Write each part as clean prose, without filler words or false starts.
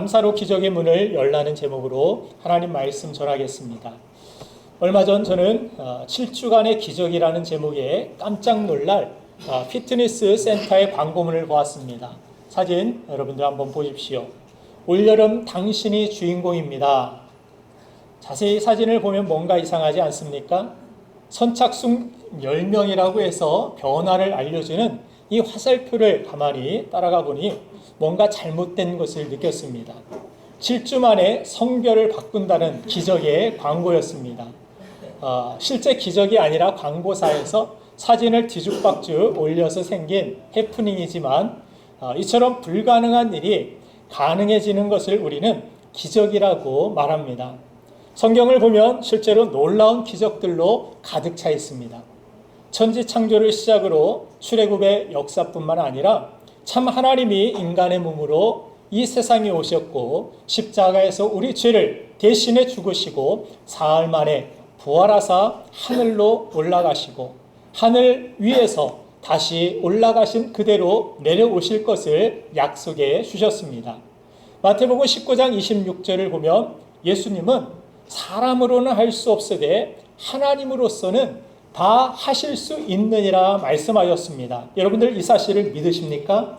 감사로 기적의 문을 열라는 제목으로 하나님 말씀 전하겠습니다. 얼마 전 저는 7주간의 기적이라는 제목에 깜짝 놀랄 피트니스 센터의 광고문을 보았습니다. 사진 여러분들 한번 보십시오. 올여름 당신이 주인공입니다. 자세히 사진을 보면 뭔가 이상하지 않습니까? 선착순 10명이라고 해서 변화를 알려주는 이 화살표를 가만히 따라가 보니 뭔가 잘못된 것을 느꼈습니다. 7주 만에 성별을 바꾼다는 기적의 광고였습니다. 실제 기적이 아니라 광고사에서 사진을 뒤죽박죽 올려서 생긴 해프닝이지만 이처럼 불가능한 일이 가능해지는 것을 우리는 기적이라고 말합니다. 성경을 보면 실제로 놀라운 기적들로 가득 차 있습니다. 천지 창조를 시작으로 출애굽의 역사뿐만 아니라 참 하나님이 인간의 몸으로 이 세상에 오셨고 십자가에서 우리 죄를 대신해 죽으시고 사흘 만에 부활하사 하늘로 올라가시고 하늘 위에서 다시 올라가신 그대로 내려오실 것을 약속해 주셨습니다. 마태복음 19장 26절을 보면 예수님은 사람으로는 할 수 없으되 하나님으로서는 다 하실 수 있느니라 말씀하셨습니다. 여러분들 이 사실을 믿으십니까?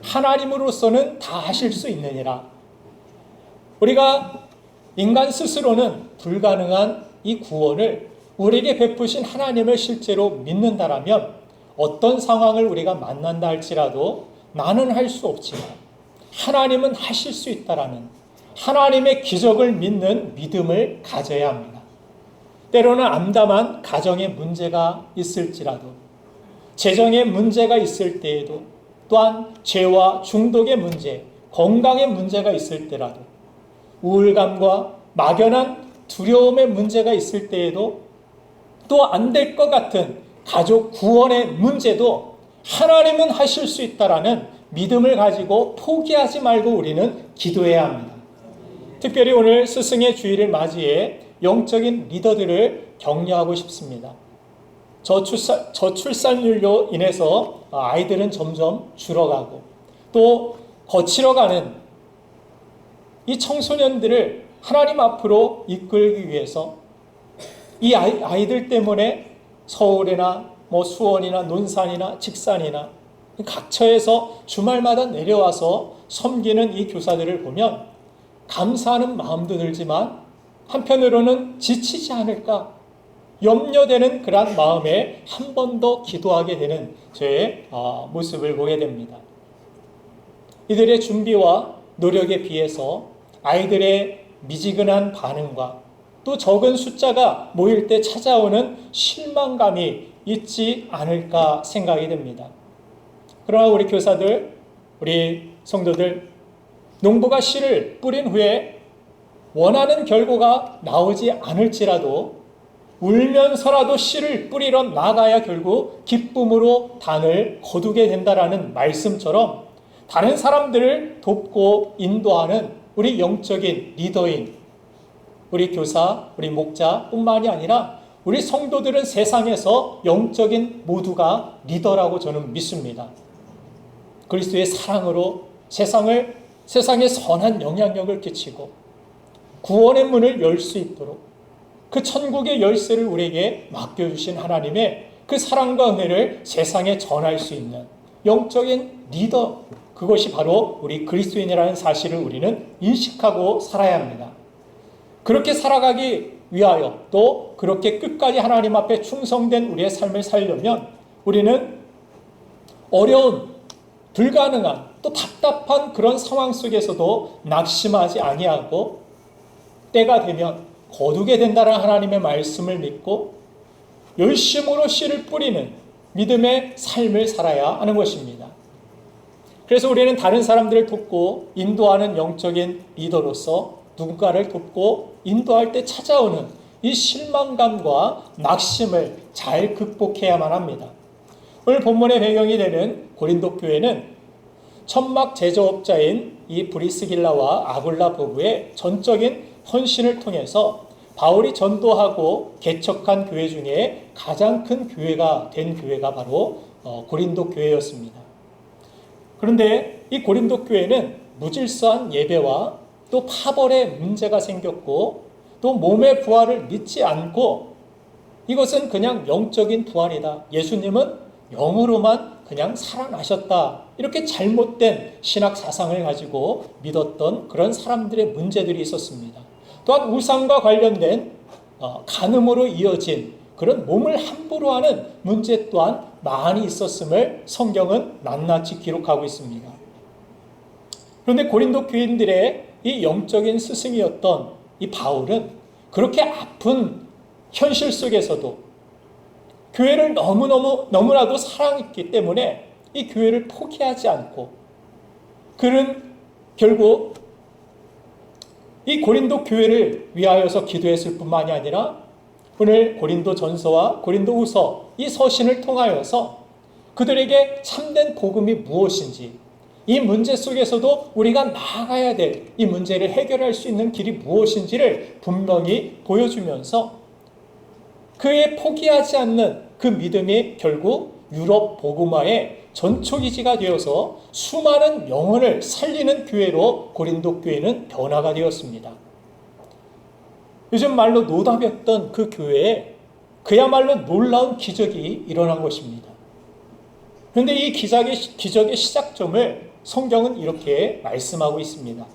하나님으로서는 다 하실 수 있느니라. 우리가 인간 스스로는 불가능한 이 구원을 우리에게 베푸신 하나님을 실제로 믿는다라면 어떤 상황을 우리가 만난다 할지라도 나는 할 수 없지만 하나님은 하실 수 있다라는 하나님의 기적을 믿는 믿음을 가져야 합니다. 때로는 암담한 가정에 문제가 있을지라도 재정에 문제가 있을 때에도 또한 죄와 중독의 문제, 건강의 문제가 있을 때라도 우울감과 막연한 두려움의 문제가 있을 때에도 또 안 될 것 같은 가족 구원의 문제도 하나님은 하실 수 있다라는 믿음을 가지고 포기하지 말고 우리는 기도해야 합니다. 특별히 오늘 스승의 주일을 맞이해 영적인 리더들을 격려하고 싶습니다. 저출산율로 인해서 아이들은 점점 줄어가고 또 거칠어 가는 이 청소년들을 하나님 앞으로 이끌기 위해서 이 아이들 때문에 서울이나 수원이나 논산이나 직산이나 각처에서 주말마다 내려와서 섬기는 이 교사들을 보면 감사하는 마음도 들지만 한편으로는 지치지 않을까 염려되는 그런 마음에 한 번 더 기도하게 되는 저의 모습을 보게 됩니다. 이들의 준비와 노력에 비해서 아이들의 미지근한 반응과 또 적은 숫자가 모일 때 찾아오는 실망감이 있지 않을까 생각이 됩니다. 그러나 우리 교사들, 우리 성도들, 농부가 씨를 뿌린 후에 원하는 결과가 나오지 않을지라도 울면서라도 씨를 뿌리러 나가야 결국 기쁨으로 단을 거두게 된다라는 말씀처럼 다른 사람들을 돕고 인도하는 우리 영적인 리더인 우리 교사, 우리 목자뿐만이 아니라 우리 성도들은 세상에서 영적인 모두가 리더라고 저는 믿습니다. 그리스도의 사랑으로 세상에 선한 영향력을 끼치고 구원의 문을 열 수 있도록 그 천국의 열쇠를 우리에게 맡겨주신 하나님의 그 사랑과 은혜를 세상에 전할 수 있는 영적인 리더, 그것이 바로 우리 그리스도인이라는 사실을 우리는 인식하고 살아야 합니다. 그렇게 살아가기 위하여 또 그렇게 끝까지 하나님 앞에 충성된 우리의 삶을 살려면 우리는 어려운, 불가능한, 또 답답한 그런 상황 속에서도 낙심하지 아니하고 때가 되면 거두게 된다는 하나님의 말씀을 믿고 열심으로 씨를 뿌리는 믿음의 삶을 살아야 하는 것입니다. 그래서 우리는 다른 사람들을 돕고 인도하는 영적인 리더로서 누군가를 돕고 인도할 때 찾아오는 이 실망감과 낙심을 잘 극복해야만 합니다. 오늘 본문의 배경이 되는 고린도 교회는 천막 제조업자인 이 브리스길라와 아굴라 부부의 전적인 헌신을 통해서 바울이 전도하고 개척한 교회 중에 가장 큰 교회가 된 교회가 바로 고린도 교회였습니다. 그런데 이 고린도 교회는 무질서한 예배와 또 파벌의 문제가 생겼고 또 몸의 부활을 믿지 않고 이것은 그냥 영적인 부활이다. 예수님은 영으로만 그냥 살아나셨다. 이렇게 잘못된 신학 사상을 가지고 믿었던 그런 사람들의 문제들이 있었습니다. 또한 우상과 관련된 간음으로 이어진 그런 몸을 함부로 하는 문제 또한 많이 있었음을 성경은 낱낱이 기록하고 있습니다. 그런데 고린도 교인들의 이 영적인 스승이었던 이 바울은 그렇게 아픈 현실 속에서도 교회를 너무나도 사랑했기 때문에 이 교회를 포기하지 않고 그는 결국 이 고린도 교회를 위하여서 기도했을 뿐만이 아니라 오늘 고린도 전서와 고린도 후서 이 서신을 통하여서 그들에게 참된 복음이 무엇인지 이 문제 속에서도 우리가 나아가야 될 이 문제를 해결할 수 있는 길이 무엇인지를 분명히 보여주면서 그의 포기하지 않는 그 믿음이 결국 유럽 복음화의 전초기지가 되어서 수많은 영혼을 살리는 교회로 고린도 교회는 변화가 되었습니다. 요즘 말로 노답이었던 그 교회에 그야말로 놀라운 기적이 일어난 것입니다. 그런데 이 기적의 시작점을 성경은 이렇게 말씀하고 있습니다.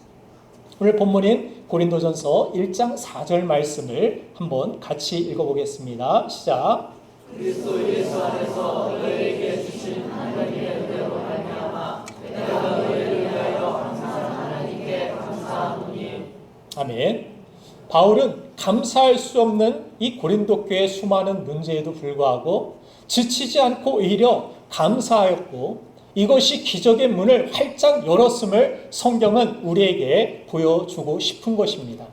오늘 본문인 고린도전서 1장 4절 말씀을 한번 같이 읽어보겠습니다. 시작. 그리스도 예수 안에서 너희에게 주신 하나님의 은혜로 말미암아 내가 너희를 위하여 항상 하나님께 감사하노니. 아멘. 바울은 감사할 수 없는 이 고린도 교회의 수많은 문제에도 불구하고 지치지 않고 오히려 감사하였고 이것이 기적의 문을 활짝 열었음을 성경은 우리에게 보여주고 싶은 것입니다.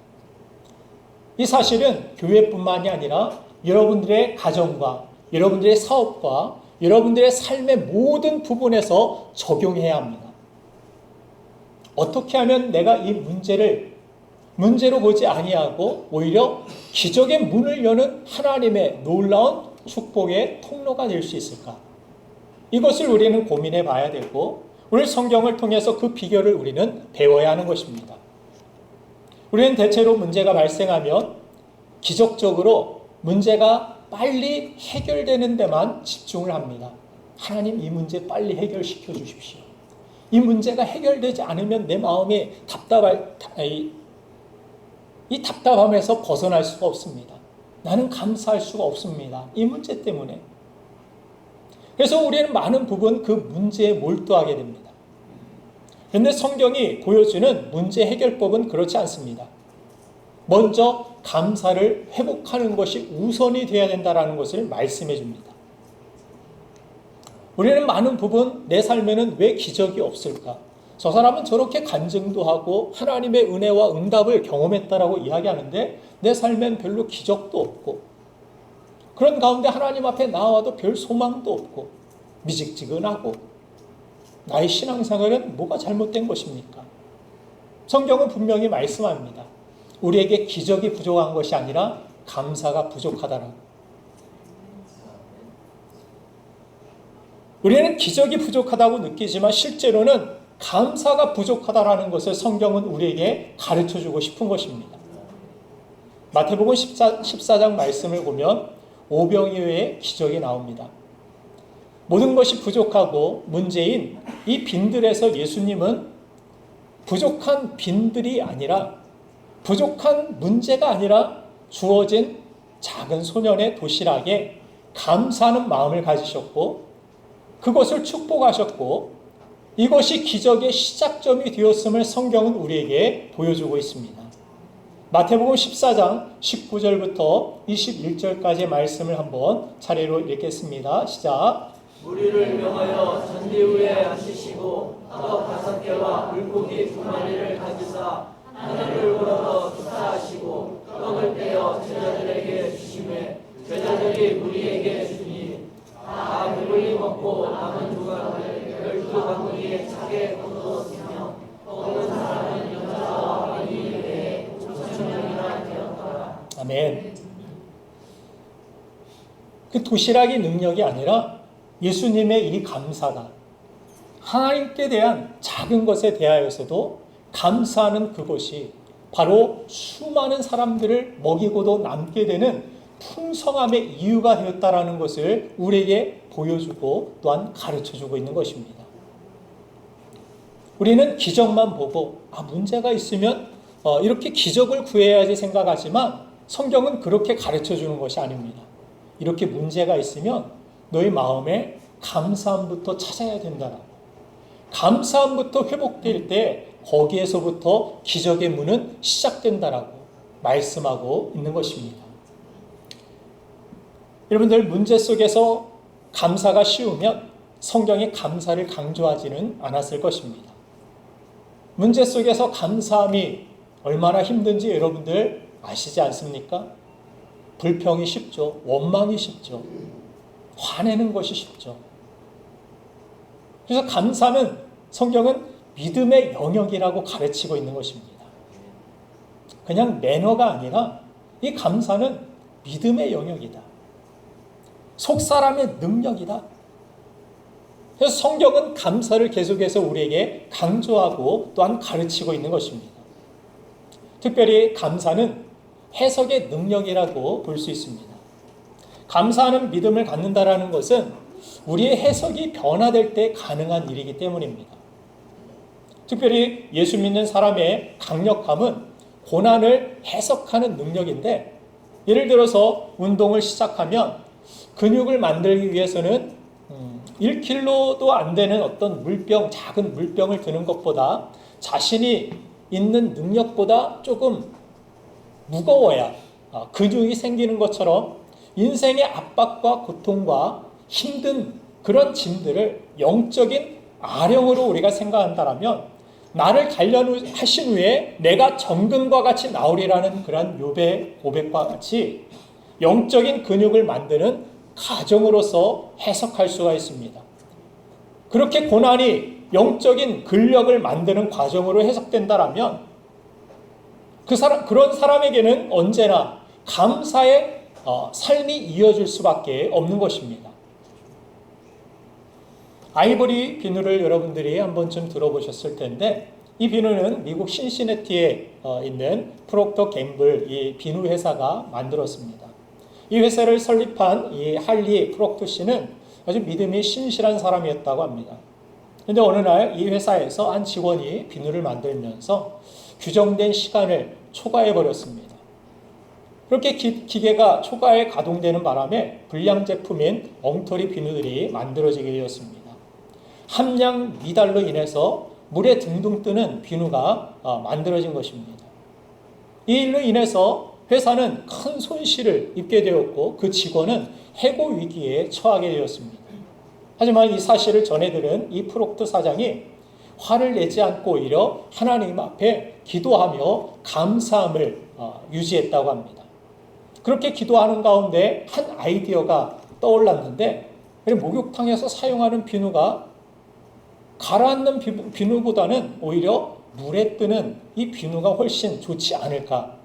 이 사실은 교회뿐만이 아니라 여러분들의 가정과 여러분들의 사업과 여러분들의 삶의 모든 부분에서 적용해야 합니다. 어떻게 하면 내가 이 문제로 보지 아니하고 오히려 기적의 문을 여는 하나님의 놀라운 축복의 통로가 될 수 있을까? 이것을 우리는 고민해 봐야 되고 오늘 성경을 통해서 그 비결을 우리는 배워야 하는 것입니다. 우리는 대체로 문제가 발생하면 기적적으로 문제가 빨리 해결되는 데만 집중을 합니다. 하나님 이 문제 빨리 해결시켜 주십시오. 이 문제가 해결되지 않으면 내 마음이 이 답답함에서 벗어날 수가 없습니다. 나는 감사할 수가 없습니다. 이 문제 때문에. 그래서 우리는 많은 부분 그 문제에 몰두하게 됩니다. 그런데 성경이 보여주는 문제 해결법은 그렇지 않습니다. 먼저 감사를 회복하는 것이 우선이 되어야 된다는 것을 말씀해 줍니다. 우리는 많은 부분 내 삶에는 왜 기적이 없을까? 저 사람은 저렇게 간증도 하고 하나님의 은혜와 응답을 경험했다라고 이야기하는데 내 삶엔 별로 기적도 없고 그런 가운데 하나님 앞에 나와도 별 소망도 없고 미직지근하고 나의 신앙생활은 뭐가 잘못된 것입니까? 성경은 분명히 말씀합니다. 우리에게 기적이 부족한 것이 아니라 감사가 부족하다라고. 우리는 기적이 부족하다고 느끼지만 실제로는 감사가 부족하다라는 것을 성경은 우리에게 가르쳐주고 싶은 것입니다. 마태복음 14장 말씀을 보면 오병이어의 기적이 나옵니다. 모든 것이 부족하고 문제인 이 빈들에서 예수님은 부족한 빈들이 아니라 부족한 문제가 아니라 주어진 작은 소년의 도시락에 감사하는 마음을 가지셨고 그것을 축복하셨고 이것이 기적의 시작점이 되었음을 성경은 우리에게 보여주고 있습니다. 마태복음 14장 19절부터 21절까지의 말씀을 한번 차례로 읽겠습니다. 시작. 무리를 명하여 전대 위에 앉으시고 떡 5개와 물고기 2마리를 가지사 하늘을 우러러 축사하시고 떡을 떼어 제자들에게 주시매 제자들이 무리에게 주니 다 배불리 먹고 남은 조각을 12바구니에 차게 거두었으며 먹는 사람은 여자와 어린이에 대해 5,000명이나 되었더라. 아멘. 그 도시락이 능력이 아니라 예수님의 이 감사가 하나님께 대한 작은 것에 대하여서도 감사하는 그것이 바로 수많은 사람들을 먹이고도 남게 되는 풍성함의 이유가 되었다라는 것을 우리에게 보여주고 또한 가르쳐주고 있는 것입니다. 우리는 기적만 보고 문제가 있으면 이렇게 기적을 구해야지 생각하지만 성경은 그렇게 가르쳐주는 것이 아닙니다. 이렇게 문제가 있으면 너희 마음에 감사함부터 찾아야 된다라고. 감사함부터 회복될 때 거기에서부터 기적의 문은 시작된다라고 말씀하고 있는 것입니다. 여러분들, 문제 속에서 감사가 쉬우면 성경이 감사를 강조하지는 않았을 것입니다. 문제 속에서 감사함이 얼마나 힘든지 여러분들 아시지 않습니까? 불평이 쉽죠. 원망이 쉽죠. 화내는 것이 쉽죠. 그래서 감사는 성경은 믿음의 영역이라고 가르치고 있는 것입니다. 그냥 매너가 아니라 이 감사는 믿음의 영역이다. 속사람의 능력이다. 그래서 성경은 감사를 계속해서 우리에게 강조하고 또한 가르치고 있는 것입니다. 특별히 감사는 해석의 능력이라고 볼 수 있습니다. 감사하는 믿음을 갖는다라는 것은 우리의 해석이 변화될 때 가능한 일이기 때문입니다. 특별히 예수 믿는 사람의 강력함은 고난을 해석하는 능력인데, 예를 들어서 운동을 시작하면 근육을 만들기 위해서는 1kg도 안 되는 어떤 물병, 작은 물병을 드는 것보다 자신이 있는 능력보다 조금 무거워야 근육이 생기는 것처럼 인생의 압박과 고통과 힘든 그런 짐들을 영적인 아령으로 우리가 생각한다면 나를 단련하신 후에 내가 정금과 같이 나오리라는 그런 욥의 고백과 같이 영적인 근육을 만드는 가정으로서 해석할 수가 있습니다. 그렇게 고난이 영적인 근력을 만드는 과정으로 해석된다면 그런 사람에게는 언제나 감사의 삶이 이어질 수밖에 없는 것입니다. 아이보리 비누를 여러분들이 한 번쯤 들어보셨을 텐데, 이 비누는 미국 신시내티에 있는 프록터 갬블 이 비누 회사가 만들었습니다. 이 회사를 설립한 이 할리 프록터 씨는 아주 믿음이 신실한 사람이었다고 합니다. 그런데 어느 날 이 회사에서 한 직원이 비누를 만들면서 규정된 시간을 초과해 버렸습니다. 그렇게 기계가 초과해 가동되는 바람에 불량 제품인 엉터리 비누들이 만들어지게 되었습니다. 함량 미달로 인해서 물에 둥둥 뜨는 비누가 만들어진 것입니다. 이 일로 인해서 회사는 큰 손실을 입게 되었고 그 직원은 해고 위기에 처하게 되었습니다. 하지만 이 사실을 전해들은 이 프록트 사장이 화를 내지 않고 오히려 하나님 앞에 기도하며 감사함을 유지했다고 합니다. 그렇게 기도하는 가운데 한 아이디어가 떠올랐는데, 목욕탕에서 사용하는 비누가 가라앉는 비누보다는 오히려 물에 뜨는 이 비누가 훨씬 좋지 않을까.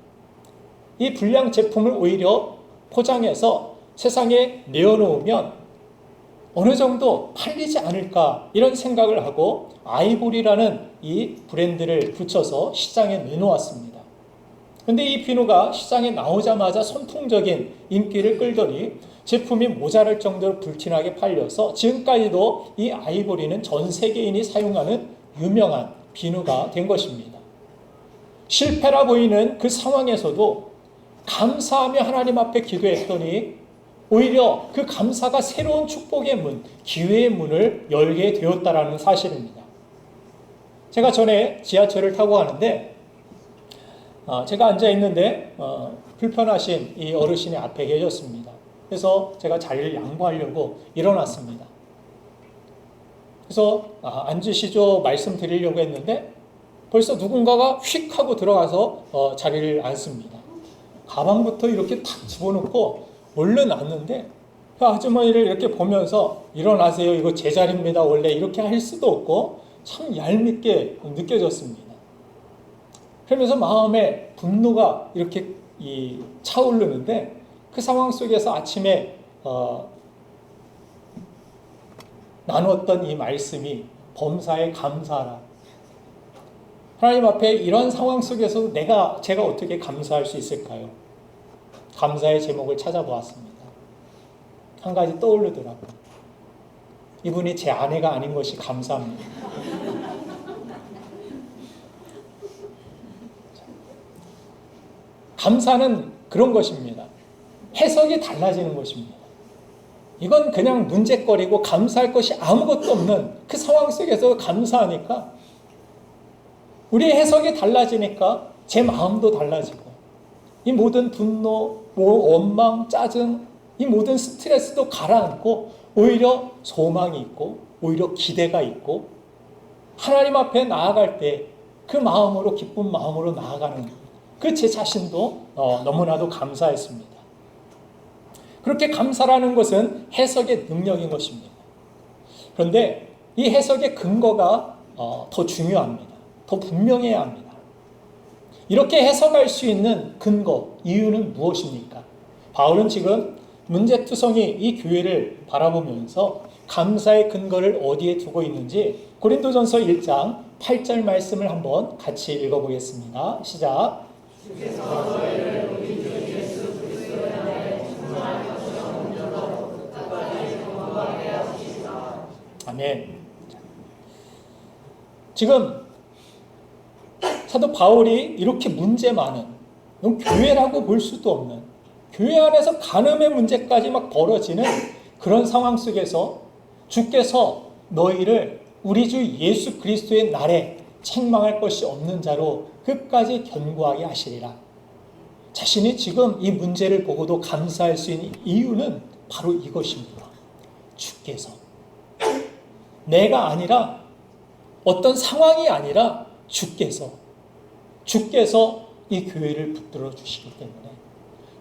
이 불량 제품을 오히려 포장해서 세상에 내어놓으면 어느 정도 팔리지 않을까, 이런 생각을 하고 아이보리라는 이 브랜드를 붙여서 시장에 내놓았습니다. 그런데 이 비누가 시장에 나오자마자 선풍적인 인기를 끌더니 제품이 모자랄 정도로 불티나게 팔려서 지금까지도 이 아이보리는 전 세계인이 사용하는 유명한 비누가 된 것입니다. 실패라 보이는 그 상황에서도 감사하며 하나님 앞에 기도했더니 오히려 그 감사가 새로운 축복의 문, 기회의 문을 열게 되었다라는 사실입니다. 제가 전에 지하철을 타고 가는데 제가 앉아 있는데 불편하신 이 어르신이 앞에 계셨습니다. 그래서 제가 자리를 양보하려고 일어났습니다. 그래서 앉으시죠 말씀드리려고 했는데 벌써 누군가가 휙 하고 들어가서 자리를 앉습니다. 가방부터 이렇게 탁 집어넣고 얼른 앉는데 그 아주머니를 이렇게 보면서 일어나세요, 이거 제 자리입니다, 원래 이렇게 할 수도 없고 참 얄밉게 느껴졌습니다. 그러면서 마음에 분노가 이렇게 차오르는데, 그 상황 속에서 아침에 나누었던 이 말씀이 범사에 감사하라. 하나님 앞에 이런 상황 속에서 제가 어떻게 감사할 수 있을까요? 감사의 제목을 찾아보았습니다. 한 가지 떠오르더라고요. 이분이 제 아내가 아닌 것이 감사합니다. 감사는 그런 것입니다. 해석이 달라지는 것입니다. 이건 그냥 문제거리고 감사할 것이 아무것도 없는 그 상황 속에서 감사하니까 우리의 해석이 달라지니까 제 마음도 달라지고 이 모든 분노, 원망, 짜증, 이 모든 스트레스도 가라앉고 오히려 소망이 있고 오히려 기대가 있고 하나님 앞에 나아갈 때 그 마음으로 기쁜 마음으로 나아가는 그 제 자신도 너무나도 감사했습니다. 그렇게 감사라는 것은 해석의 능력인 것입니다. 그런데 이 해석의 근거가 더 중요합니다. 더 분명해야 합니다. 이렇게 해석할 수 있는 근거, 이유는 무엇입니까? 바울은 지금 문제투성이 이 교회를 바라보면서 감사의 근거를 어디에 두고 있는지 고린도전서 1장 8절 말씀을 한번 같이 읽어보겠습니다. 시작. 아멘. 지금 사도 바울이 이렇게 문제 많은, 교회라고 볼 수도 없는, 교회 안에서 간음의 문제까지 막 벌어지는 그런 상황 속에서 주께서 너희를 우리 주 예수 그리스도의 날에 책망할 것이 없는 자로 끝까지 견고하게 하시리라. 자신이 지금 이 문제를 보고도 감사할 수 있는 이유는 바로 이것입니다. 주께서. 내가 아니라 어떤 상황이 아니라 주께서 이 교회를 붙들어 주시기 때문에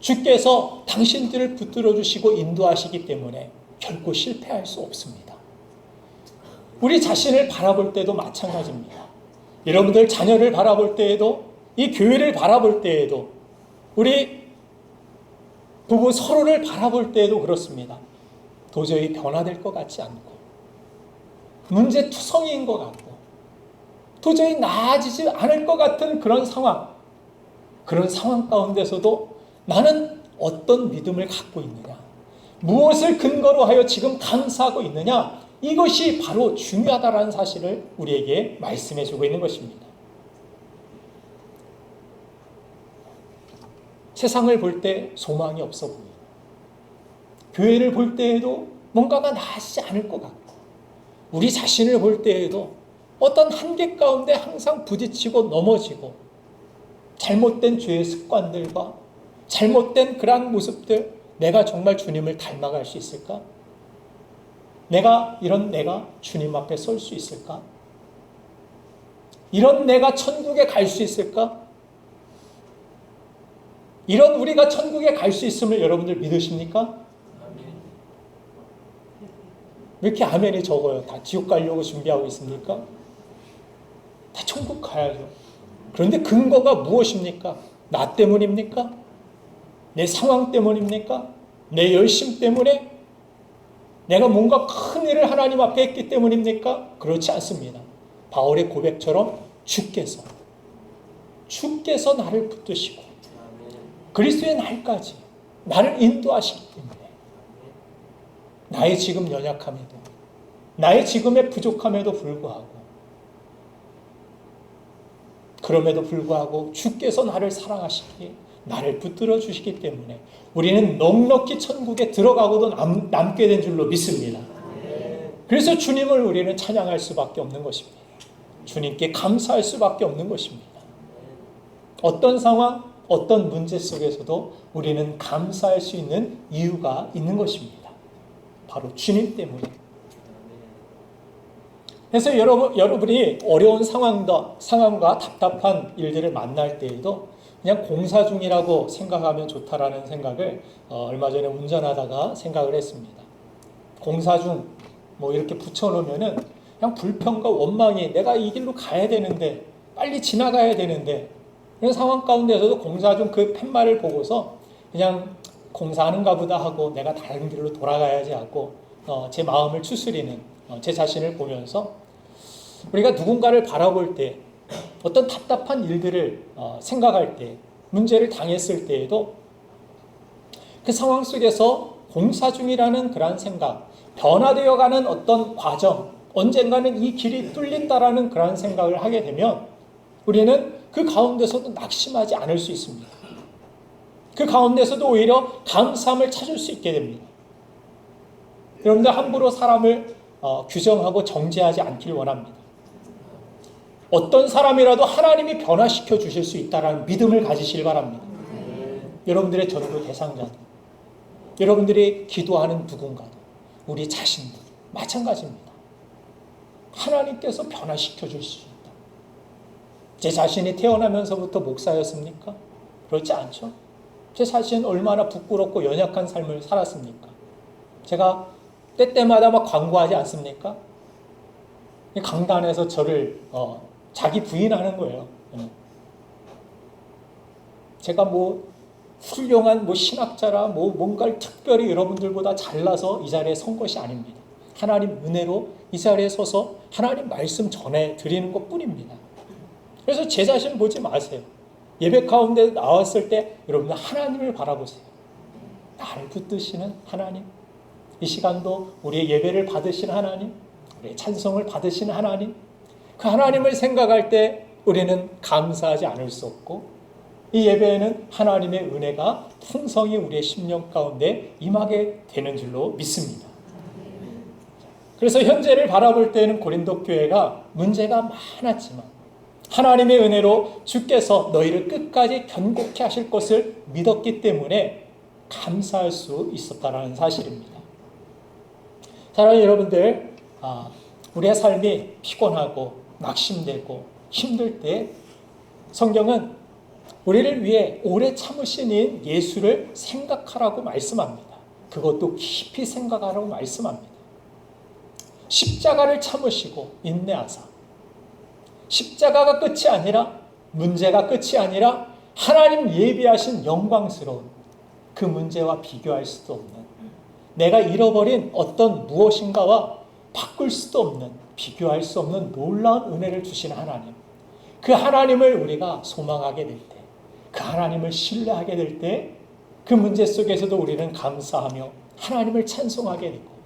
주께서 당신들을 붙들어 주시고 인도하시기 때문에 결코 실패할 수 없습니다. 우리 자신을 바라볼 때도 마찬가지입니다. 여러분들 자녀를 바라볼 때에도 이 교회를 바라볼 때에도 우리 부부 서로를 바라볼 때에도 그렇습니다. 도저히 변화될 것 같지 않고 문제투성이인 것 같고 도저히 나아지지 않을 것 같은 그런 상황 가운데서도 나는 어떤 믿음을 갖고 있느냐, 무엇을 근거로 하여 지금 감사하고 있느냐, 이것이 바로 중요하다는 사실을 우리에게 말씀해 주고 있는 것입니다. 세상을 볼 때 소망이 없어 보이고 교회를 볼 때에도 뭔가가 나아지지 않을 것 같고 우리 자신을 볼 때에도 어떤 한계 가운데 항상 부딪히고 넘어지고 잘못된 죄의 습관들과 잘못된 그러한 모습들, 내가 정말 주님을 닮아갈 수 있을까? 내가 주님 앞에 설 수 있을까? 이런 내가 천국에 갈 수 있을까? 이런 우리가 천국에 갈 수 있음을 여러분들 믿으십니까? 왜 이렇게 아멘이 적어요? 다 지옥 가려고 준비하고 있습니까? 다 천국 가야죠. 그런데 근거가 무엇입니까? 나 때문입니까? 내 상황 때문입니까? 내 열심 때문에? 내가 뭔가 큰 일을 하나님 앞에 했기 때문입니까? 그렇지 않습니다. 바울의 고백처럼 주께서 나를 붙드시고 그리스도의 날까지 나를 인도하시기 때문에 나의 지금 연약함에도 나의 지금의 부족함에도 불구하고 주께서 나를 사랑하시기에 나를 붙들어 주시기 때문에 우리는 넉넉히 천국에 들어가고도 남게 된 줄로 믿습니다. 그래서 주님을 우리는 찬양할 수밖에 없는 것입니다. 주님께 감사할 수밖에 없는 것입니다. 어떤 상황, 어떤 문제 속에서도 우리는 감사할 수 있는 이유가 있는 것입니다. 바로 주님 때문에. 그래서 여러분이 어려운 상황과 답답한 일들을 만날 때에도 그냥 공사 중이라고 생각하면 좋다라는 생각을 얼마 전에 운전하다가 생각을 했습니다. 공사 중 이렇게 붙여놓으면은 그냥 불평과 원망이 내가 이 길로 가야 되는데 빨리 지나가야 되는데 그런 상황 가운데서도 공사 중 그 팻말을 보고서 그냥 공사하는가 보다 하고 내가 다른 길로 돌아가야지 하고 제 마음을 추스리는 제 자신을 보면서 우리가 누군가를 바라볼 때 어떤 답답한 일들을 생각할 때, 문제를 당했을 때에도 그 상황 속에서 공사 중이라는 그러한 생각, 변화되어가는 어떤 과정, 언젠가는 이 길이 뚫린다라는 그러한 생각을 하게 되면 우리는 그 가운데서도 낙심하지 않을 수 있습니다. 그 가운데서도 오히려 감사함을 찾을 수 있게 됩니다. 여러분들 함부로 사람을 규정하고 정죄하지 않길 원합니다. 어떤 사람이라도 하나님이 변화시켜 주실 수 있다는 믿음을 가지시길 바랍니다. 여러분들의 전도 대상자도, 여러분들이 기도하는 누군가도, 우리 자신도 마찬가지입니다. 하나님께서 변화시켜 주실 수 있다. 제 자신이 태어나면서부터 목사였습니까? 그렇지 않죠. 제 자신 얼마나 부끄럽고 연약한 삶을 살았습니까? 제가 때때마다 막 광고하지 않습니까? 강단에서 저를 자기 부인하는 거예요. 제가 훌륭한 신학자라 뭔가를 특별히 여러분들보다 잘나서 이 자리에 선 것이 아닙니다. 하나님 은혜로 이 자리에 서서 하나님 말씀 전해 드리는 것 뿐입니다. 그래서 제 자신 보지 마세요. 예배 가운데 나왔을 때 여러분들 하나님을 바라보세요. 나를 붙드시는 하나님, 이 시간도 우리의 예배를 받으신 하나님, 우리의 찬송을 받으신 하나님, 그 하나님을 생각할 때 우리는 감사하지 않을 수 없고, 이 예배에는 하나님의 은혜가 풍성히 우리의 심령 가운데 임하게 되는 줄로 믿습니다. 그래서 현재를 바라볼 때는 고린도 교회가 문제가 많았지만 하나님의 은혜로 주께서 너희를 끝까지 견고케 하실 것을 믿었기 때문에 감사할 수 있었다는 사실입니다. 사랑하는 여러분들, 우리의 삶이 피곤하고 낙심되고 힘들 때 성경은 우리를 위해 오래 참으신 예수를 생각하라고 말씀합니다. 그것도 깊이 생각하라고 말씀합니다. 십자가를 참으시고 인내하사, 십자가가 끝이 아니라, 문제가 끝이 아니라 하나님 예비하신 영광스러운 그 문제와 비교할 수도 없는, 내가 잃어버린 어떤 무엇인가와 바꿀 수도 없는, 비교할 수 없는 놀라운 은혜를 주신 하나님, 그 하나님을 우리가 소망하게 될 때, 그 하나님을 신뢰하게 될 때, 그 문제 속에서도 우리는 감사하며 하나님을 찬송하게 되고,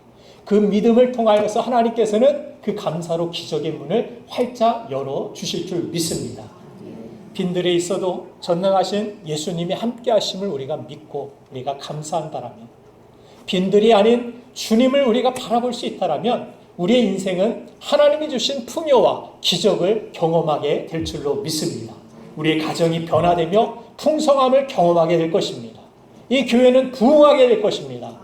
그 믿음을 통하여서 하나님께서는 그 감사로 기적의 문을 활짝 열어주실 줄 믿습니다. 빈들에 있어도 전능하신 예수님이 함께 하심을 우리가 믿고 우리가 감사한다라면, 빈들이 아닌 주님을 우리가 바라볼 수 있다라면 우리의 인생은 하나님이 주신 풍요와 기적을 경험하게 될 줄로 믿습니다. 우리의 가정이 변화되며 풍성함을 경험하게 될 것입니다. 이 교회는 부흥하게 될 것입니다.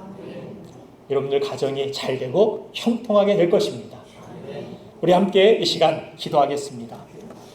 여러분들 가정이 잘 되고 형통하게 될 것입니다. 우리 함께 이 시간 기도하겠습니다.